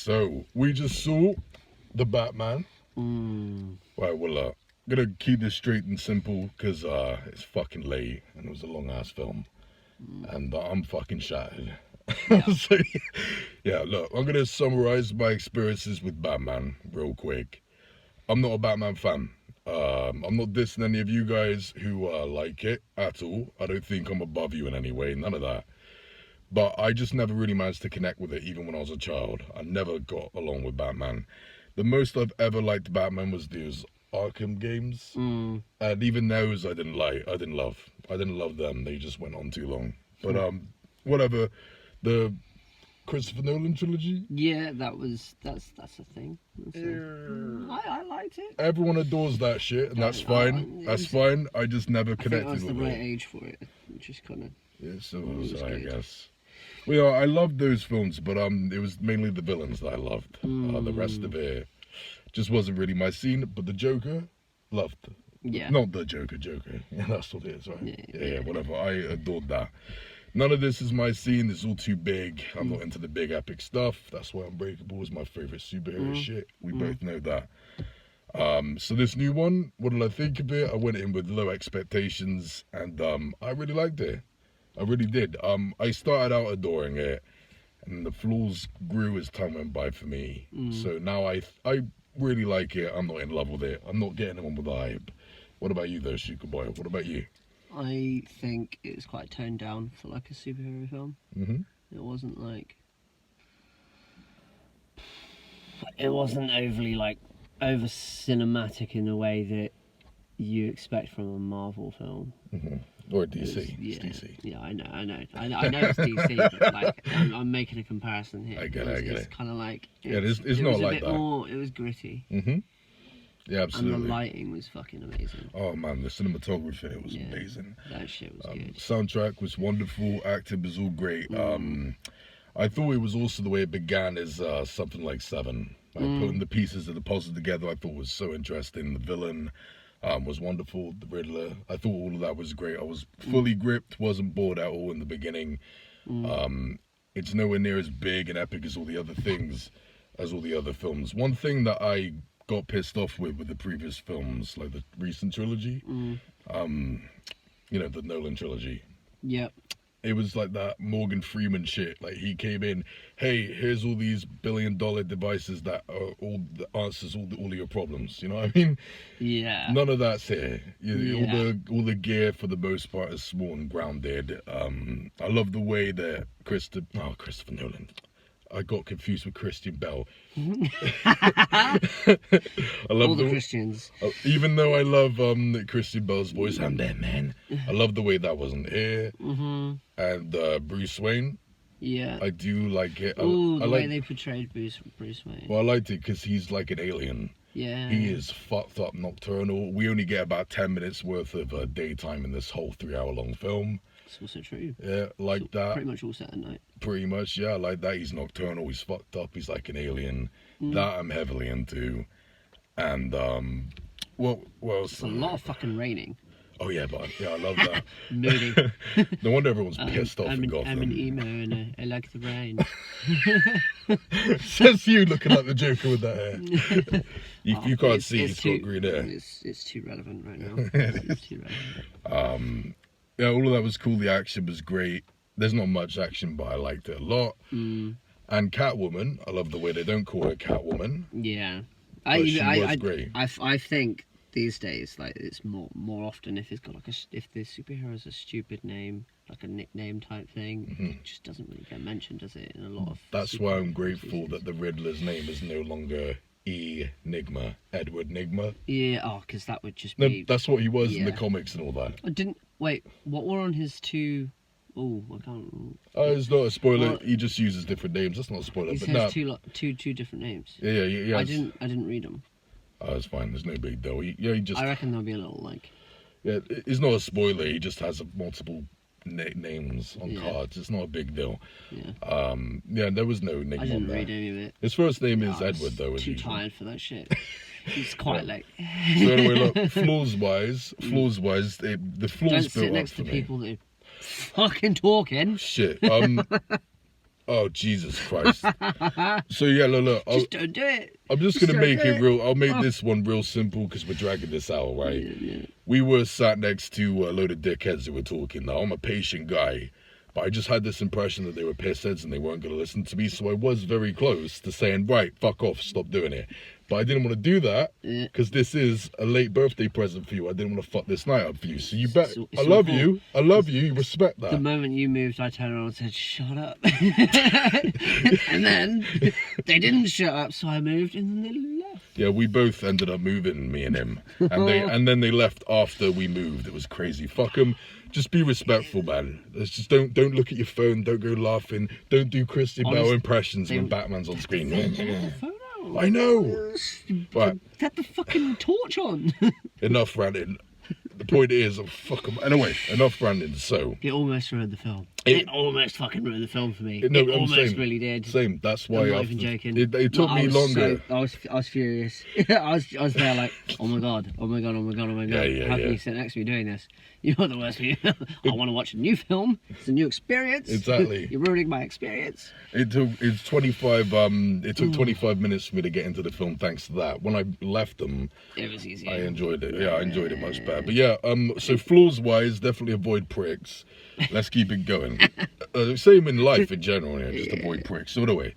So we just saw the Batman. Right, well, I'm gonna keep this straight and simple because it's fucking late and it was a long ass film, and I'm fucking shattered. So, yeah, look, I'm gonna summarize my experiences with Batman real quick. I'm not a Batman fan. I'm not dissing any of you guys who like it at all. I don't think I'm above you in any way, none of that. But I just never really managed to connect with it, even when I was a child. I never got along with Batman. The most I've ever liked Batman was those Arkham games, and even those I didn't like. I didn't love them. They just went on too long. But whatever. The Christopher Nolan trilogy. Yeah, that's a thing. I liked it. Everyone adores that shit, and that's fine. That's fine. I just never connected with it. I was the right age for it. Just kind of. Yeah, so was I guess. Well, yeah, I loved those films, but it was mainly the villains that I loved. The rest of it just wasn't really my scene. But the Joker, loved. Yeah. Not the Joker. Yeah, that's what it is, right? Yeah, whatever. I adored that. None of this is my scene. It's all too big. I'm not into the big epic stuff. That's why Unbreakable is my favorite superhero shit. We both know that. So this new one, what did I think of it? I went in with low expectations, and I really liked it. I really did. I started out adoring it, and the flaws grew as time went by for me. So now I really like it. I'm not in love with it. I'm not getting on with the hype. What about you though, Shuka boy? What about you? I think it was quite toned down for like a superhero film. It wasn't like... It wasn't overly like over cinematic in the way that you expect from a Marvel film. Or DC. It's DC. Yeah, I know it's DC, but like I'm making a comparison here. I get it. It's kind of like it's not like that. It was gritty. Yeah, absolutely. And the lighting was fucking amazing. Oh man, the cinematography was amazing. That shit was good. Soundtrack was wonderful. Acting was all great. I thought it was also the way it began as something like Seven. Like putting the pieces of the puzzle together, I thought was so interesting. The villain was wonderful. The Riddler, I thought all of that was great. I was fully gripped. Wasn't bored at all in the beginning. It's nowhere near as big and epic as all the other things, as all the other films. One thing that I got pissed off with the previous films, like the recent trilogy, you know, the Nolan trilogy. Yep. It was like that Morgan Freeman shit. Like he came in, hey, here's all these billion-dollar devices that are all the answers all of your problems. You know what I mean? Yeah. None of that's here. All the gear for the most part is small and grounded. I love the way that Christopher Nolan. I got confused with Christian Bale. I love all the Christians. Even though I love Christian Bale's voice, I'm that man. I love the way that wasn't here. And Bruce Wayne. Yeah. I do like it. The way they portrayed Bruce Wayne. Well, I liked it because he's like an alien. Yeah. He is fucked up nocturnal. We only get about 10 minutes worth of daytime in this whole 3-hour-long film. It's also true. Yeah, like that. Pretty much all set at night. Pretty much, yeah, like that. He's nocturnal. He's fucked up. He's like an alien. That I'm heavily into. And what else? It's a lot of fucking raining. Oh yeah, but yeah, I love that. Moody. No wonder everyone's pissed off in Gotham. I'm an emo and I like the rain. Says you looking like the Joker with that hair. You can't see he's got green hair. It's too relevant right now. It's too relevant. Yeah, all of that was cool. The action was great. There's not much action, but I liked it a lot. And Catwoman, I love the way they don't call her Catwoman. Yeah, she was great. I think these days, like, it's more often if it's got like if the superhero has a stupid name, like a nickname type thing, it just doesn't really get mentioned, does it? In a lot of. That's why I'm grateful that the Riddler's name is no longer Enigma, Edward Nigma. Yeah, because that would just be. No, that's what he was in the comics and all that. I didn't wait. What were on his two? Oh, I can't. It's not a spoiler. Well, he just uses different names. That's not a spoiler. He says two different names. Yeah. I didn't read them. Oh, it's fine. There's no big deal. He just. I reckon there'll be a little like. Yeah, it's not a spoiler. He just has multiple names on cards. It's not a big deal. Yeah. There was no name. I didn't read any of it. His first name is Edward, though. Too tired for that shit. It's quite late. So anyway, look, flaws wise, the flaws Don't sit next to people that are fucking talking. Shit. Oh, Jesus Christ. So, yeah, look. Just don't do it. I'm just going to make it real. I'll make Oh. this one real simple because we're dragging this out, right? Yeah. We were sat next to a load of dickheads who were talking. Now, I'm a patient guy, but I just had this impression that they were pissheads and they weren't going to listen to me. So I was very close to saying, right, fuck off, stop doing it. But I didn't want to do that because this is a late birthday present for you. I didn't want to fuck this night up for you. So you bet. I love you. I love you. You respect that. The moment you moved, I turned around and said, shut up. And then they didn't shut up, so I moved and then they left. Yeah, we both ended up moving, me and him. And then they left after we moved. It was crazy. Fuck them. Just be respectful, man. It's just don't look at your phone. Don't go laughing. Don't do Christian Bale impressions when Batman's on screen. I know. Right. Set the fucking torch on. Enough ranting. The point is, fuck 'em. Anyway, enough ranting. So it almost ruined the film. It almost fucking ruined the film for me. No, it almost really did. Same. That's why I'm not even joking. It took me longer. I was furious. I was there like, oh my god. How can you sit next to me doing this? You're the worst. I want to watch a new film. It's a new experience. Exactly. You're ruining my experience. It took 25 minutes for me to get into the film. Thanks to that. When I left them, it was easy. I enjoyed it. Yeah, I enjoyed it much better. But yeah, so flaws wise, definitely avoid pricks. Let's keep it going. Same in life in general. Yeah, just avoid pricks. So anyway,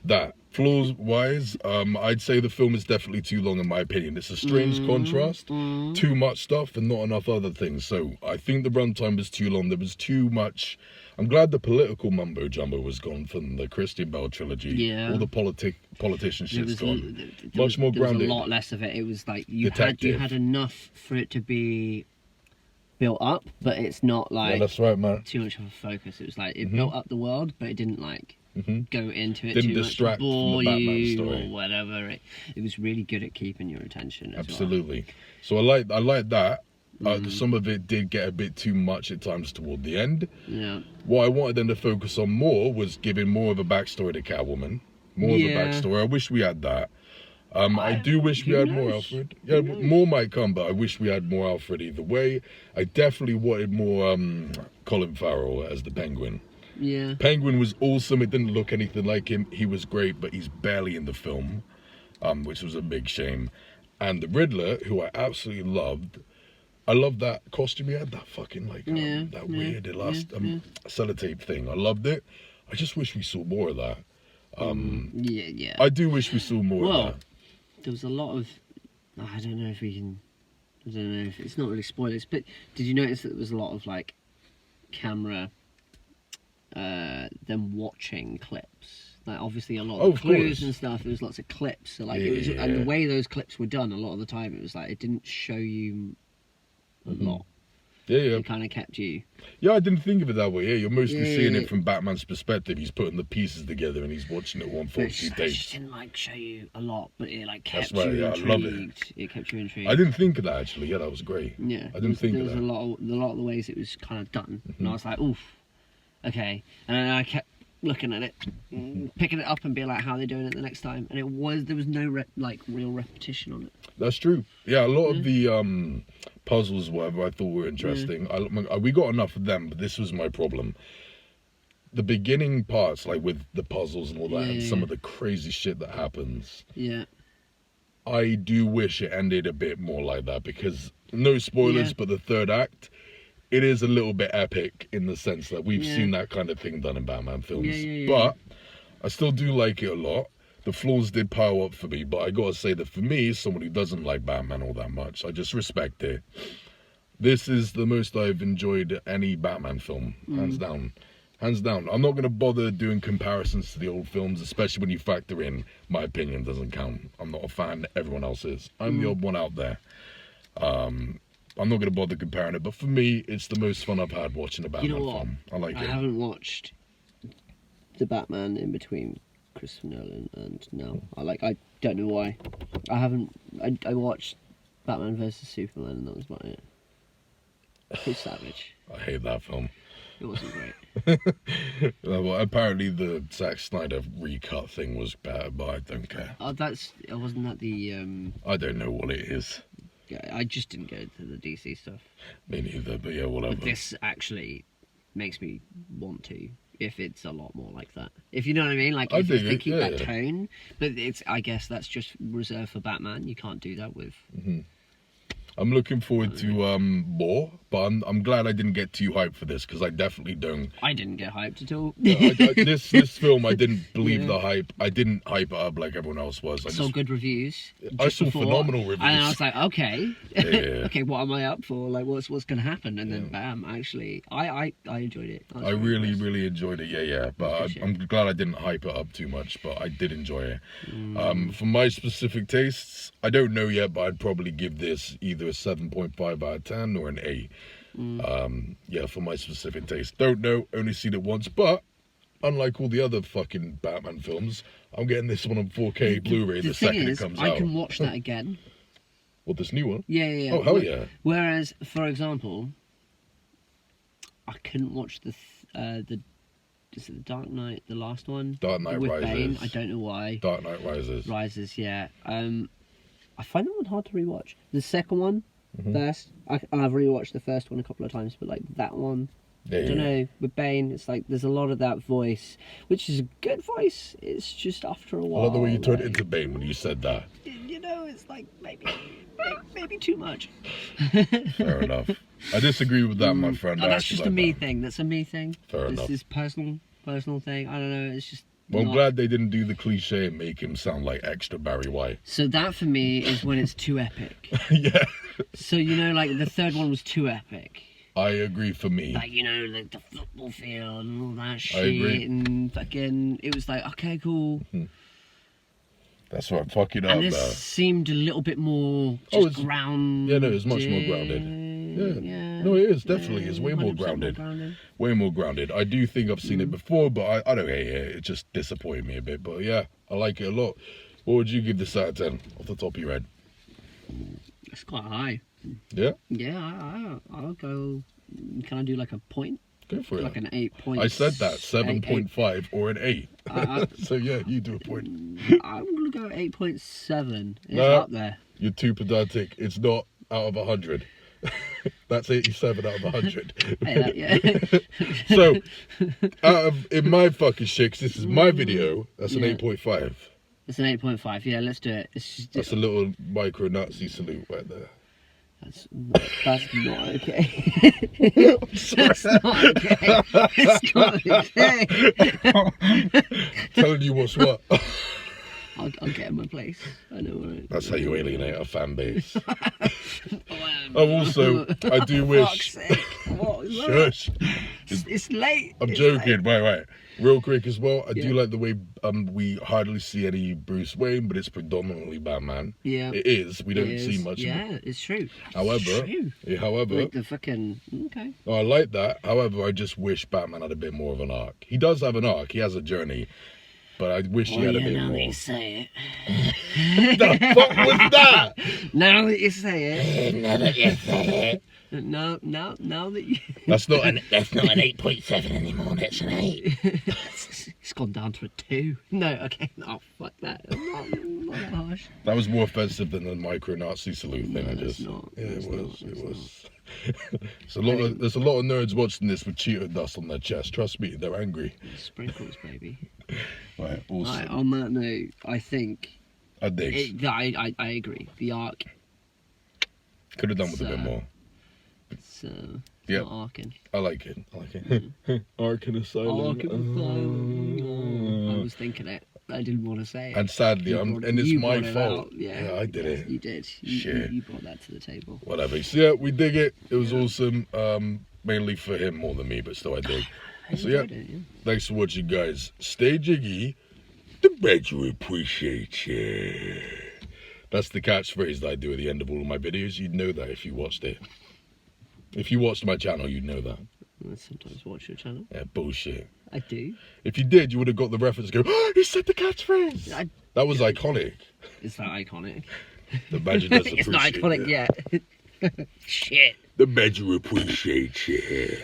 that flaws wise, I'd say the film is definitely too long in my opinion. It's a strange contrast. Too much stuff and not enough other things. So I think the runtime was too long. There was too much. I'm glad the political mumbo jumbo was gone from the Christian Bale trilogy. Yeah. All the politician shit's gone. Much more grounded. There was a lot less of it. It was like you had enough for it to be built up, but it's not like that's right, man. Too much of a focus. It was like it built up the world, but it didn't like go into it didn't too distract much, bore from the Batman you story or whatever. It was really good at keeping your attention. Absolutely. So I like that. Some of it did get a bit too much at times toward the end. Yeah. What I wanted them to focus on more was giving more of a backstory to Catwoman. More of a backstory. I wish we had that. I do wish we had more Alfred. Yeah, more might come, but I wish we had more Alfred either way. I definitely wanted more Colin Farrell as the Penguin. Yeah. Penguin was awesome. It didn't look anything like him. He was great, but he's barely in the film, which was a big shame. And the Riddler, who I absolutely loved. I love that costume he had, that fucking weird sellotape thing. I loved it. I just wish we saw more of that. I do wish we saw more of that. There was a lot of, I don't know if we can, I don't know if it's not really spoilers, but did you notice that there was a lot of like camera, them watching clips? Like obviously a lot of clues and stuff. There was lots of clips. So like it was, and the way those clips were done, a lot of the time it was like it didn't show you a lot. Yeah. It kind of kept you. Yeah, I didn't think of it that way. Yeah, you're mostly seeing it from Batman's perspective. He's putting the pieces together and he's watching it 140 takes. It just didn't like show you a lot, but it like kept you intrigued. I love it. It kept you intrigued. I didn't think of that actually. Yeah, that was great. Yeah, I didn't think of that. There was a lot of the ways it was kind of done, and I was like, oof, okay. And then I kept looking at it, picking it up, and being like, how are they doing it the next time? And there was no real repetition on it. That's true. Yeah, a lot of the puzzles, whatever, I thought were interesting. We got enough of them, but this was my problem. The beginning parts, like with the puzzles and all that, and some of the crazy shit that happens. Yeah. I do wish it ended a bit more like that because, no spoilers, but the third act, it is a little bit epic in the sense that we've seen that kind of thing done in Batman films. But I still do like it a lot. The flaws did pile up for me, but I gotta say that for me, someone who doesn't like Batman all that much, I just respect it. This is the most I've enjoyed any Batman film, hands down. Hands down. I'm not gonna bother doing comparisons to the old films, especially when you factor in my opinion doesn't count. I'm not a fan, everyone else is. I'm the odd one out there. I'm not gonna bother comparing it, but for me, it's the most fun I've had watching a Batman film. I like it. I haven't watched the Batman in between Christopher Nolan and now. I don't know why. I watched Batman vs Superman and that was about it. It's savage. I hate that film. It wasn't great. Well, apparently the Zack Snyder recut thing was bad, but I don't care. Wasn't that the I don't know what it is. Yeah, I just didn't go to the DC stuff. Me neither, but yeah, whatever. But this actually makes me want to. if it's a lot more like that. If you know what I mean, like I if dig they it, keep yeah, that yeah. tone. But I guess that's just reserved for Batman. You can't do that with. I'm looking forward to more, but I'm glad I didn't get too hyped for this because I definitely don't. I didn't get hyped at all. This film, I didn't believe Yeah. the hype. I didn't hype it up like everyone else was. I saw good reviews. I just saw before, phenomenal reviews. and I was like, okay, Yeah. okay, what am I up for? Like, what's going to happen? And then, bam! Actually, I enjoyed it. I really, really enjoyed it. Yeah. But good I'm glad I didn't hype it up too much. But I did enjoy it. For my specific tastes, I don't know yet, but I'd probably give this either a 7.5 out of 10 or an 8. Yeah, for my specific taste. Don't know, only seen it once, but unlike all the other fucking Batman films, I'm getting this one on 4K Blu-ray the thing second is, it comes I out. can watch that again. What, this new one? Yeah. Oh, hell yeah. Whereas, for example, I couldn't watch is it the Dark Knight, the last one? Dark Knight with Rises. Bane. I don't know why. Dark Knight Rises. Rises, yeah. I find that one hard to rewatch. The second one, first, I've rewatched the first one a couple of times, but like that one, Yeah, I don't know. With Bane, it's like there's a lot of that voice, which is a good voice. It's just after a while. I love the way you turned like, into Bane when you said that. You know, it's like maybe too much. Fair enough. I disagree with that, my friend. Oh, I that's actually just a like me that. thing. That's a me thing. Fair enough. This is personal thing. I don't know. It's just. Well, I'm not- glad they didn't do the cliche and make him sound like extra Barry White. So that for me is when it's too epic. Yeah, So you know, like the third one was too epic. I agree for me. Like, you know, like the football field and all that shit. agree. And fucking, it was like, okay, cool. That's what fucking up, And this though. seemed a little bit more Oh, just grounded. Yeah, no, it's much more grounded. Yeah. No, it is, definitely. It's way more 100% grounded. Way more grounded. I do think I've seen it before, but I don't hate it. It just disappointed me a bit. But yeah, I like it a lot. What would you give this out of 10 off the top of your head? It's quite high. Yeah? Yeah, I'll go. Can I do like a point? Go for it. Like an 8 I said that, 7.5 or an 8. So yeah, you do a point. I'm going to go 8.7. It's No. up there. You're too pedantic. It's not out of 100. That's 87 out of 100. Yeah. So, in my fucking shit, 'cause this is my video, that's an Yeah. 8.5. It's an 8.5. Yeah, let's do it. It's just, That's a little micro-Nazi salute right there. that's not okay. That's not okay. It's not okay. Telling you what's what. I'll get in my place. I know, right? That's how you alienate a fan base. Oh, Also, I do wish... fuck's sake. What is that? Shush. It's late. I'm It's joking. late. Right. Real quick as well, I do Yeah. like the way we hardly see any Bruce Wayne, but it's predominantly Batman. Yeah. It is. We don't It see is. much. Yeah, it's true. However, It's true. Like the fucking okay. I like that. However, I just wish Batman had a bit more of an arc. He does have an arc. He has a journey. But I wish he had a bit now that more. you say The fuck was that? it. Now that you say it. Now that you say it, Now that you. That's not an... that's not an 8.7 anymore, that's an 8. It's gone down to a 2. No, okay. No, fuck that. Not that harsh. That was more offensive than the micro-Nazi salute thing. No, I it's just... not. Yeah, It's it was. not. It It's was. There's a lot of nerds watching this with Cheeto dust on their chest. Trust me, they're angry. Sprinkles, baby. Right, awesome. Right, on that note, I think I dig. I agree. The arc, Could have done with a bit more. it's Yeah. not arcing. I like it. Ark in Asylum. Arc and I was thinking it. I didn't want to say it. And sadly, You brought- it's you my brought it fault. out. Yeah, I did it. You did. Shit. You brought that to the table. Whatever. So yeah, we dig it. It was awesome. Mainly for him more than me, but still I dig. So yeah, Enjoyed it, yeah. thanks for watching, guys. Stay jiggy. The better appreciate you. That's the catchphrase that I do at the end of all of my videos. You'd know that if you watched it. If you watched my channel, you'd know that. I sometimes watch your channel. Yeah, bullshit. I do. If you did, you would have got the reference. Go, oh, he said the catchphrase. That was iconic. Is that iconic? The badger does It's appreciate not iconic it. yet. Shit. The badger appreciates you.